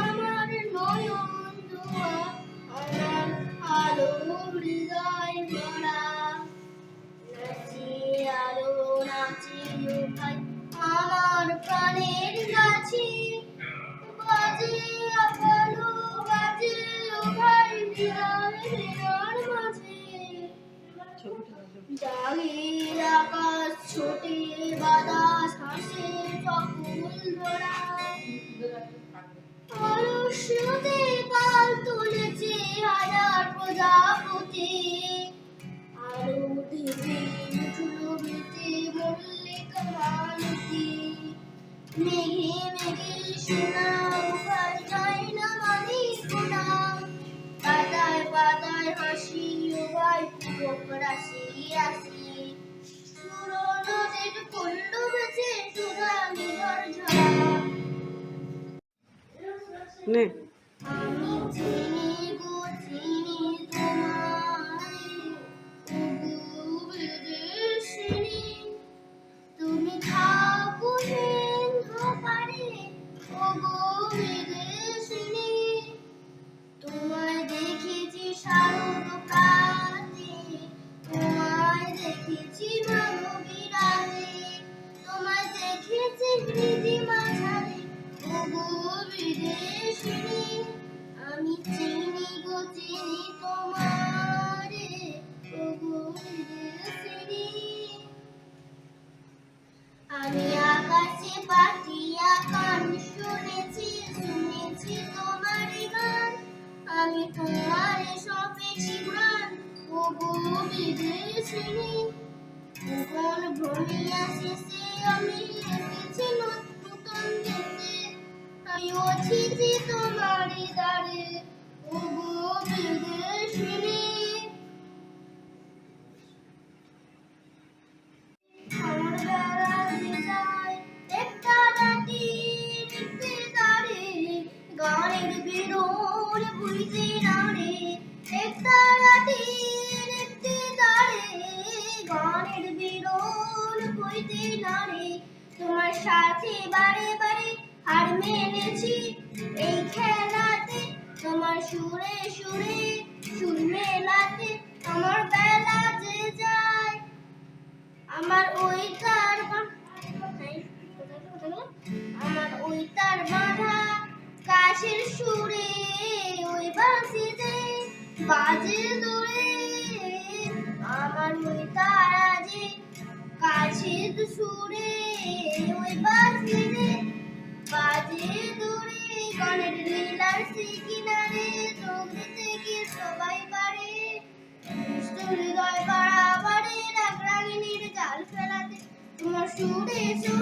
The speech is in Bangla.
আমার নয়ন জোয়া, আমার আলো হৃদয় ভরা। নাচি আলো নাচি ও ভাই আমার প্রাণের কাছে, বাজে আলো বাজে ও ভাই হৃদয় হৃদয়ের মাঝে। জাগির আকাশ ছোটে বাতাস হাসে সকল ধরা। অলস্যতে পাল তুলেছে হাজার প্রজাপতি। আলো দিবে উঠলো বেতে মল্লিকা মালতী। মেঘে মেঘে সোনা উপায় যায় না মানি কোনা। পাতায় পাতায় হাসি ও ভাই পুরক রাশি রাশি। পুরনো যেট করলো বেঁচে সোনা নিঝর ঝরা। আমি চিনি গো চিনি তোমায়, ওগো বিদেশিনী। তুমি থাকো সিংহ পাড়ে, ওগো বিদেশিনী। তোমায় দেখেছি শারদ প্রাতে, তোমায় দেখেছি মানবী রাতে। তোমায় দেখেছি হৃদি মাঝারে, ওগো বিদেশিনী। আমি চিনি গো চিনি তোমারে, ওগো বিদেশিনী। আমি আকাশে পাঠিয়া গান শুনেছি শুনেছি তোমার গান। আমি তোমার সপেছি প্রাণ, ওগো বিদেশিনী। কোন ভ্রমিয়া শেষে আমি এসেছি নতুন দেশে। আমি অতিথি তোমার দ্বারে, ওগো বিদেশিনী। আমার বেলা যে যায় একটা রাতি দেখতে তারে, গানের বিরোর বুঝতে নারে। একটা রাতি দেখতে তারে, গানের বিরোর বুঝতে নারে। তোমার সাথে বারে বারে হার মেনেছি এই খেলাতে। তোমার সুরে সুরে সুর মেলাতে আমার বেলা যে যায়। আমার ওই তার আমার ওই তার বাঁধা কাশের সুরে, ওই বাঁশিতে বাজে দোলে। আমার ওই তারা যে কাশের সুরে, ওই বাঁশিতে বাজে দোলে। গানের লীলার সেই কিনারে তোমরা থেকে সবাই পারে হৃদয় বাড়াবাড়ি রাগ রাগিনীর জাল ফেলাতে। তোমার সুরে সুরে